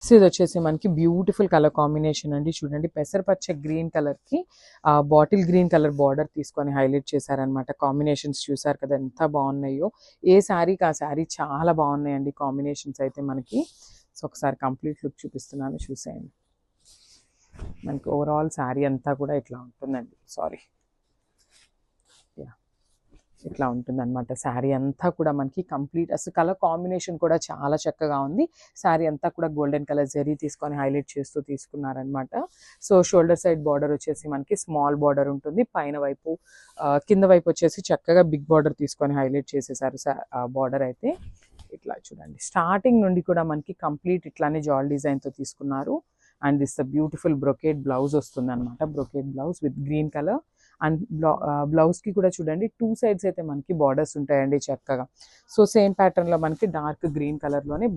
So ఇది వచ్చేసి మనకి బ్యూటిఫుల్ కలర్ కాంబినేషన్ అండి. చూడండి పెసరపచ్చ గ్రీన్ కలర్కి బాటిల్ గ్రీన్ కలర్ బార్డర్ తీసుకొని హైలైట్ చేశారనమాట. కాంబినేషన్స్ చూసారు కదా ఎంత బాగున్నాయో. ఏ శారీకి ఆ శారీ చాలా బాగున్నాయండి కాంబినేషన్స్ అయితే మనకి. సో ఒకసారి కంప్లీట్ లుక్ చూపిస్తున్నాను చూసేయండి. మనకి ఓవరాల్ శారీ అంతా కూడా ఇట్లా ఉంటుందండి. సారీ, ఇట్లా ఉంటుందన్నమాట. శారీ అంతా కూడా మనకి కంప్లీట్ అసలు కలర్ కాంబినేషన్ కూడా చాలా చక్కగా ఉంది. శారీ అంతా కూడా గోల్డెన్ కలర్ జరీ తీసుకొని హైలైట్ చేస్తూ తీసుకున్నారనమాట. సో షోల్డర్ సైడ్ బార్డర్ వచ్చేసి మనకి స్మాల్ బార్డర్ ఉంటుంది. పైన వైపు కింద వైపు వచ్చేసి చక్కగా బిగ్ బార్డర్ తీసుకొని హైలైట్ చేసేసారు బార్డర్ అయితే. ఇట్లా చూడండి స్టార్టింగ్ నుండి కూడా మనకి కంప్లీట్ ఇట్లానే జాల్ డిజైన్తో తీసుకున్నారు. And this the beautiful brocade blouse వస్తుంది అనమాట. Brocade blouse with green colour. And బ్లౌజ్కి కూడా చూడండి 2 సైడ్స్ అయితే మనకి బార్డర్స్ ఉంటాయండి చక్కగా. సో సేమ్ ప్యాటర్న్లో మనకి డార్క్ గ్రీన్ కలర్లోనే